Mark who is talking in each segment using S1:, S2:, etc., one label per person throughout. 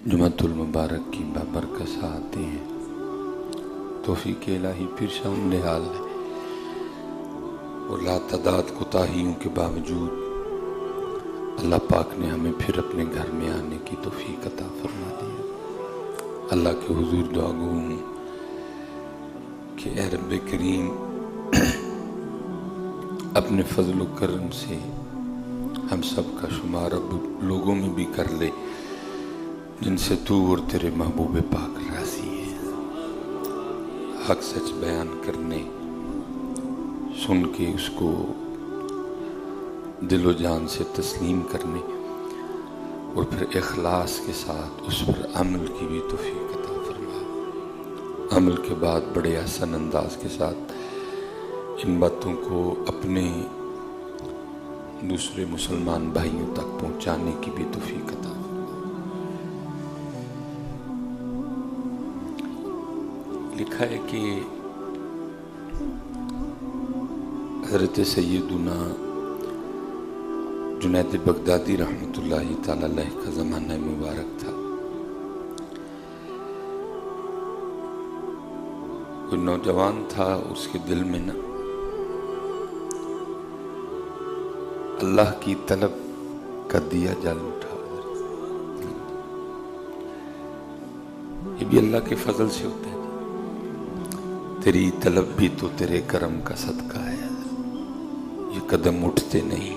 S1: जुमातुल मुबारक की बाबरकत साथी हैं। तौफीक इलाही फिर शामिल हाल है और लातादाद कोताहियों के बावजूद अल्लाह पाक ने हमें फिर अपने घर में आने की तौफीक अता फरमा दी है। अल्लाह के हुजूर दुआ गो हूँ कि ए रब्बे करीम अपने फजल व करम से हम सब का शुमार अब लोगों में भी कर ले जिनसे तू और तेरे महबूब पाक राजी है। हक सच बयान करने, सुन के उसको दिलो जान से तस्लीम करने और फिर इखलास के साथ उस पर अमल की भी तौफीक अता फरमा। अमल के बाद बड़े आसान अंदाज के साथ इन बातों को अपने दूसरे मुसलमान भाइयों तक पहुंचाने की भी तौफीक अता फरमा। लिखा है कि हज़रत सैयदुना जुनैद बगदादी रहमतुल्लाहि ताला अलैह का ज़माना मुबारक था। कोई नौजवान था, उसके दिल में ना अल्लाह की तलब का दिया जल उठा। ये भी अल्लाह के फजल से होता है। तेरी तलब भी तो तेरे करम का सदका है। ये कदम उठते नहीं,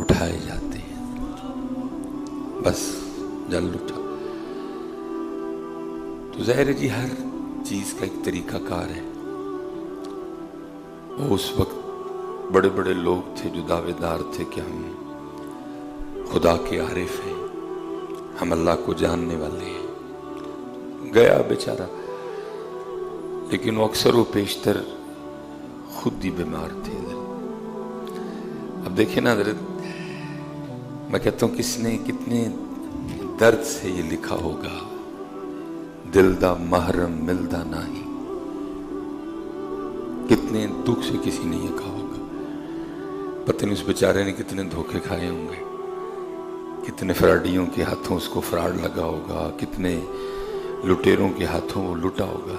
S1: उठाए जाते हैं। बस जल उठा तो ज़ाहिर है जी हर चीज का एक तरीका कार है। वो उस वक्त बड़े बड़े लोग थे जो दावेदार थे कि हम खुदा के आरिफ हैं, हम अल्लाह को जानने वाले हैं। गया बेचारा, लेकिन वो अक्सर वो पेशतर खुद ही बीमार थे। अब देखिए ना हज़रत, मैं कहता हूँ किसने कितने दर्द से ये लिखा होगा, दिल दा महरम मिलदा नहीं। कितने दुख से किसी ने ये कहा होगा। पता नहीं उस बेचारे ने कितने धोखे खाए होंगे, कितने फ्राडियों के हाथों उसको फ्राड लगा होगा, कितने लुटेरों के हाथों वो लुटा होगा।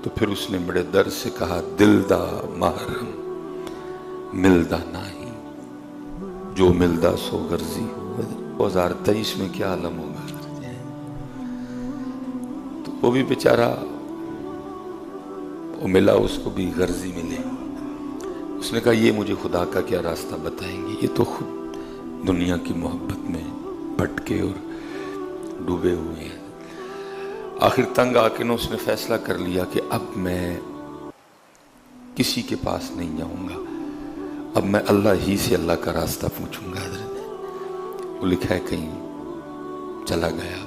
S1: तो फिर उसने बड़े दर्द से कहा, दिल दा महरम मिलदा नहीं, जो मिलदा सो गर्जी। 2023 में क्या आलम होगा। तो वो भी बेचारा, वो मिला, उसको भी गर्जी मिले। उसने कहा ये मुझे खुदा का क्या रास्ता बताएंगे, ये तो खुद दुनिया की मोहब्बत में भटके और डूबे हुए हैं। आखिर तंग आके ना उसने फैसला कर लिया कि अब मैं किसी के पास नहीं जाऊंगा, अब मैं अल्लाह ही से अल्लाह का रास्ता पूछूंगा। वो लिखा है कहीं चला गया,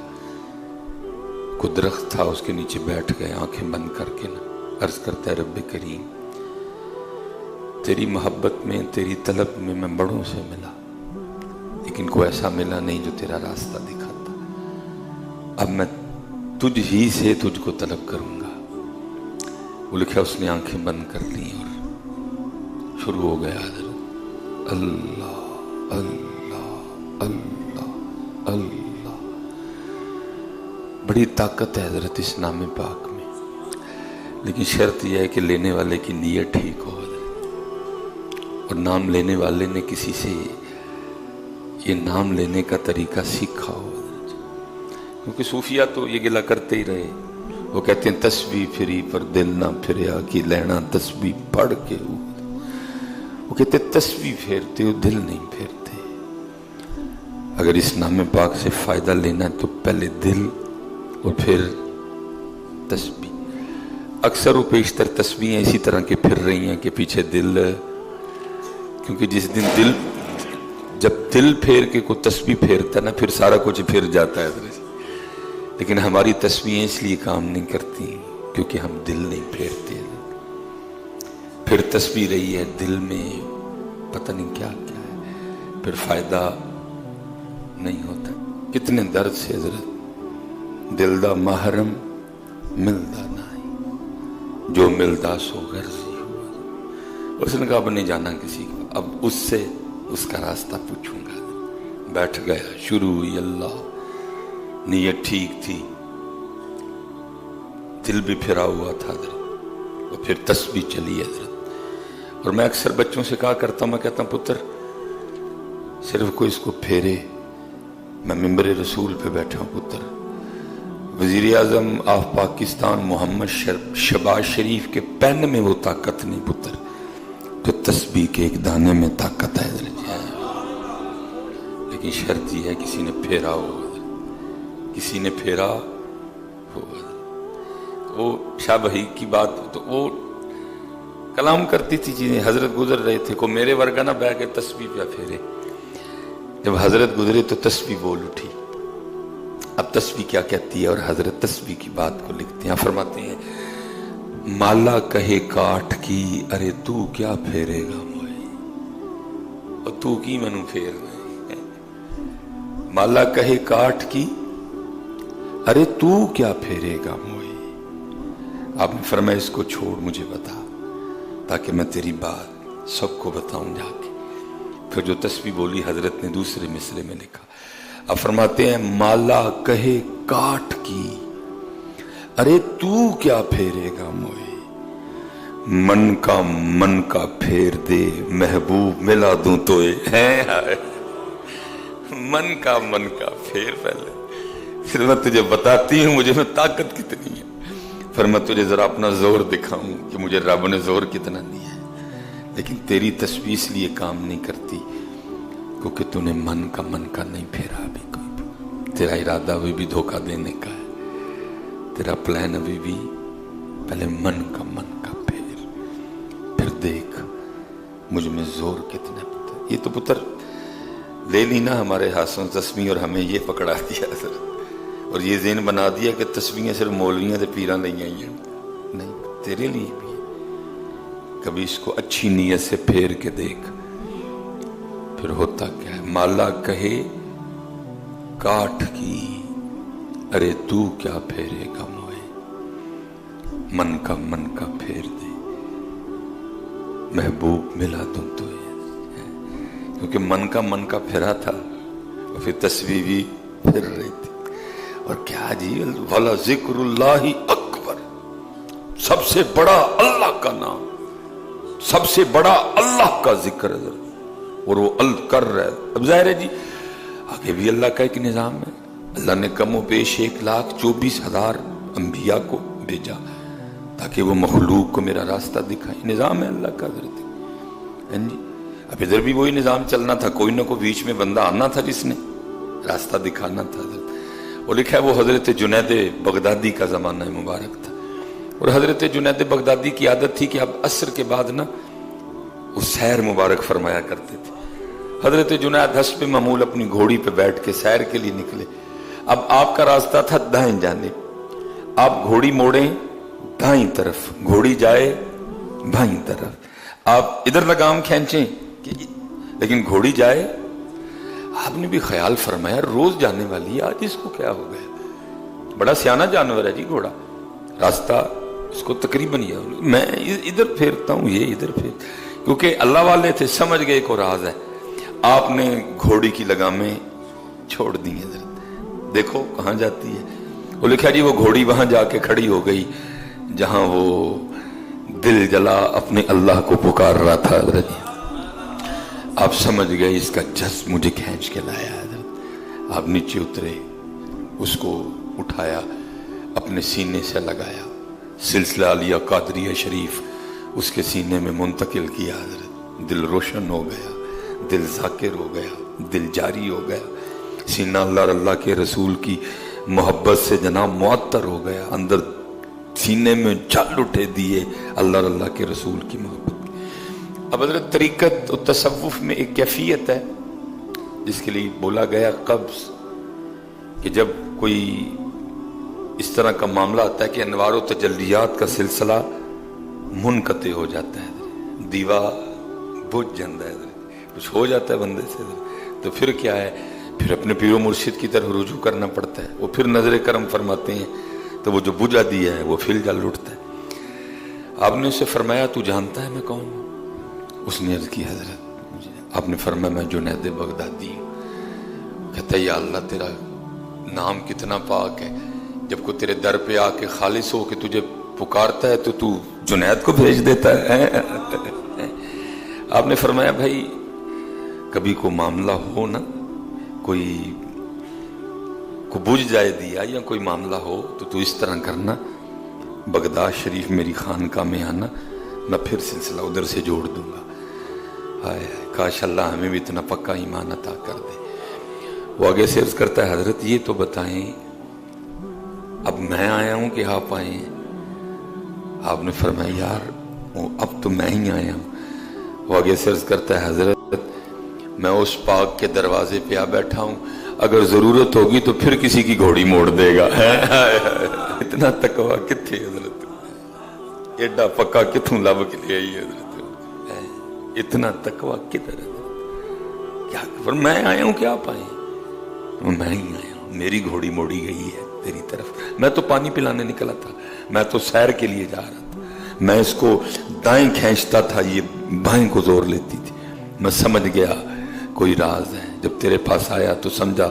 S1: कोई दरख्त था, उसके नीचे बैठ गए आंखें बंद करके ना, अर्ज करता है रब्बे करीम तेरी मोहब्बत में, तेरी तलब में मैं बड़ों से मिला, लेकिन कोई ऐसा मिला नहीं जो तेरा रास्ता दिखाता। अब मैं तुझ ही से तुझको तलब करूंगा। वो लिखा उसने आंखें बंद कर ली और शुरू हो गया अल्लाह अल्लाह अल्लाह अल्लाह। बड़ी ताकत है हजरत इस नाम पाक में, लेकिन शर्त यह है कि लेने वाले की नीयत ठीक हो और नाम लेने वाले ने किसी से ये नाम लेने का तरीका सीखा हो। क्योंकि सूफिया तो ये गिला करते ही रहे। वो कहते हैं तस्बीह फिरी पर दिल ना फिरया कि लेना तस्बीह पढ़ के। वो कहते तस्बीह फेरते हो दिल नहीं फेरते। अगर इस नाम पाक से फायदा लेना है तो पहले दिल और फिर तस्बीह। अक्सर वो पेशतर तस्बीह इसी तरह के फिर रही हैं कि पीछे दिल, क्योंकि जिस दिन दिल, जब दिल फेर के कोई तस्बीह फेरता ना, फिर सारा कुछ फिर जाता है। लेकिन हमारी तस्वीरें इसलिए काम नहीं करती क्योंकि हम दिल नहीं फेरते। फिर तस्वीर रही है दिल में पता नहीं क्या क्या है, फिर फायदा नहीं होता। कितने दर्द से हजरत, दिल दा महरम मिलदा नहीं, जो मिलदा सो गर्जी हुआ। उसने कहा अब नहीं जाना किसी को, अब उससे उसका रास्ता पूछूंगा। बैठ गया, शुरू हुई अल्लाह नीयत ठीक थी, दिल भी फिरा हुआ था हजरत, और फिर तस्बीह चली हजरत। और मैं अक्सर बच्चों से कहा करता हूं, मैं कहता हूं पुत्र सिर्फ कोई इसको फेरे, मैं मिंबर रसूल पे बैठा हूं पुत्र, वजीर आजम ऑफ पाकिस्तान मोहम्मद शहबाज शरीफ के पेन में वो ताकत नहीं पुत्र, तो तस्बीह के एक दाने में ताकत है। लेकिन शर्त यह है किसी ने फेरा हो, किसी ने फेरा हो। वो शाह भाई की बात तो वो कलाम करती थी चीजें, हजरत गुजर रहे थे, को मेरे वर्गा ना बह के तस्बीह पे फेरे। जब हजरत गुजरे तो तस्बीह बोल उठी। अब तस्बीह क्या कहती है, और हजरत तस्बीह की बात को लिखते हैं, फरमाते हैं माला कहे काठ की, अरे तू क्या फेरेगा मोए, और तू की मैनू फेर, माला कहे काठ की, अरे तू क्या फेरेगा मोए। आपने फरमाया इसको छोड़, मुझे बता, ताकि मैं तेरी बात सबको बताऊं जाके। फिर जो तस्बीह बोली हजरत ने दूसरे मिसरे में लिखा। अब फरमाते हैं माला कहे काठ की, अरे तू क्या फेरेगा मोए, मन का फेर दे महबूब मिला दूं तो है। मन का फेर पहले, फिर मैं तुझे बताती हूं मुझे में ताकत कितनी है, फिर मैं तुझे जरा अपना जोर दिखाऊं कि मुझे रब ने जोर कितना दिया है। लेकिन तेरी तस्बीह इसलिए काम नहीं करती क्योंकि तूने मन का नहीं फेरा अभी कोई भी। तेरा इरादा अभी भी धोखा देने का है, तेरा प्लान अभी भी पहले मन का फेर, फिर देख मुझ में जोर कितना पुत्र। ये तो पुत्र ले ली ना हमारे हाथों तस्बीह, और हमें ये पकड़ा दिया सर, और ये ज़हन बना दिया कि तस्बीहें सिर्फ मौलवियां से पीरां नहीं आई हैं। नहीं, तेरे लिए भी है। कभी इसको अच्छी नीयत से फेर के देख, फिर होता क्या है। माला कहे काठ की, अरे तू क्या फेरेगा मोए, मन का फेर दे महबूब मिला तुम तो। क्योंकि मन का फेरा था, और फिर तस्बीह भी फिर रही थी। और क्या जी, वाला जिक्रुल्लाही अकबर, सबसे बड़ा अल्लाह का नाम, सबसे बड़ा अल्लाह का जिक्र है, और वो कर रहा है। अब जाहिर है जी आगे भी अल्लाह का एक निजाम है। अल्लाह ने कमो पेश 1,24,000 अंबिया को भेजा ताकि वो मखलूक को मेरा रास्ता दिखाए। निजाम है अल्लाह का जी। अब इधर भी वही निजाम चलना था, कोई ना कोई बीच में बंदा आना था जिसने रास्ता दिखाना था। वो लिखा है वो हजरत जुनैद बगदादी का जमाना मुबारक था, और हजरत जुनैद बगदादी की आदत थी कि अब असर के बाद ना वो सैर मुबारक फरमाया करते थे। हजरत जुनैद हस्ब मामूल अपनी घोड़ी पे बैठ के सैर के लिए निकले। अब आपका रास्ता था दाएं जाने, आप घोड़ी मोड़े दाईं तरफ, घोड़ी जाए बाईं तरफ, आप इधर लगाम खींचें लेकिन घोड़ी जाए। आपने भी ख्याल फरमाया रोज जाने वाली है, आज इसको क्या हो गया, बड़ा सियाना जानवर है जी घोड़ा, रास्ता इसको तकरीबन ये, मैं इधर फेरता हूं ये इधर फेर, क्योंकि अल्लाह वाले थे, समझ गए को राज है। आपने घोड़ी की लगामें छोड़ दी है, देखो कहां जाती है। वो लिखा जी वो घोड़ी वहां जाके खड़ी हो गई जहां वो दिल जला अपने अल्लाह को पुकार रहा था। आप समझ गए इसका जज्ब मुझे खींच के लाया। आप नीचे उतरे, उसको उठाया, अपने सीने से लगाया, सिलसिला लिया कादरिया शरीफ उसके सीने में मुंतकिल किया। दिल रोशन हो गया, दिल जाकिर हो गया, दिल जारी हो गया, सीना अल्लाह के रसूल की मोहब्बत से जनाब मुअत्तर हो गया, अंदर सीने में जल उठे दिए अल्लाह के रसूल की मोहब्बत। अब हज़रत तरीक़त और तसव्वुफ में एक कैफियत है जिसके लिए बोला गया कब्ज़, कि जब कोई इस तरह का मामला आता है कि अनवार व तजल्लियात का सिलसिला मुनक़ते हो जाता है, दीवा बुझ जाता है, कुछ हो जाता है बंदे से, तो फिर क्या है, फिर अपने पीरो मुर्शिद की तरफ रुजू करना पड़ता है। वो फिर नजर करम फरमाते हैं तो वो जो बुझा दिया है वो फिर जल उठता है। आपने उससे फरमाया तू जानता है मैं कौन हूँ? उसने अर्ज की हजरत मुझे। आपने फरमाया मैं जुनैद बगदादी हूँ। कहता है या अल्लाह तेरा नाम कितना पाक है। जब कोई तेरे दर पे आके खालिस हो के तुझे पुकारता है तो तू जुनैद को भेज देता है। आपने फरमाया भाई कभी को मामला हो ना, कोई को बुझ जाए दिया या कोई मामला हो तो तू इस तरह करना, बगदाद शरीफ मेरी खानका में आना, मैं फिर सिलसिला उधर से जोड़ दूंगा। हाय काश अल्लाह हमें भी इतना पक्का ईमान अता कर दे। वो आगे से अर्ज करता है हजरत ये तो बताएं अब मैं आया हूं कि आप आए हैं? आपने फरमाया यार अब तो मैं ही आया हूं। वो आगे से अर्ज करता है हजरत मैं उस पाक के दरवाजे पे आ बैठा हूं, अगर जरूरत होगी तो फिर किसी की घोड़ी मोड़ देगा। इतना तकवा किथे हजरत, एडा पक्का किथों लब के ले आई हजरत, इतना तकवा किधर है? क्या पर मैं आया हूं क्या आप आए? मैं ही आया हूं, मेरी घोड़ी मोड़ी गई है तेरी तरफ। मैं तो पानी पिलाने निकला था, मैं तो सैर के लिए जा रहा था, मैं इसको दाएं खींचता था, ये बाएं को जोर लेती थी। मैं समझ गया कोई राज है, जब तेरे पास आया तो समझा,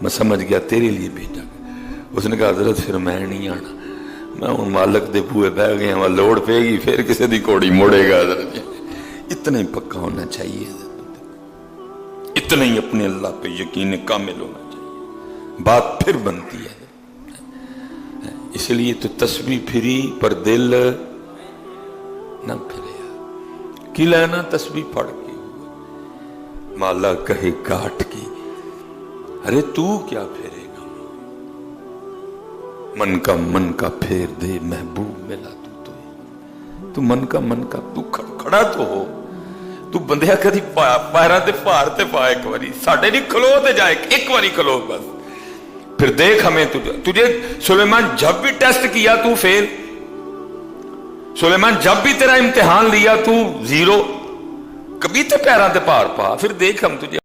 S1: मैं समझ गया तेरे लिए भेजा। उसने कहा हजरत फिर मैं नहीं आना, मैं उन मालक दे बूहे बह गए, वहां लोड़ पेगी फिर किसी दी घोड़ी मोड़ेगा। हजरत इतना ही पक्का होना चाहिए, इतना ही अपने अल्लाह पे यकीन कामिल होना चाहिए, बात फिर बनती है। इसलिए तो तस्बीह फिरी पर दिल न फिरे, की लेना तस्बीह पढ़ के माला कहे काट की, अरे तू क्या फेरेगा? मन का फेर दे महबूब मिला तू मन का तू खड़ा तो हो, तू बंदिया कदी पैरों ते भार ते पा, एक बारी साडे नहीं खलो ते जा, एक बारी खलो बस, फिर देख हमें तुझे सुलेमान जब भी टेस्ट किया तू फेल, सुलेमान जब भी तेरा इम्तिहान लिया तू जीरो, कभी ते पैरों ते भार पा, फिर देख हम तुझे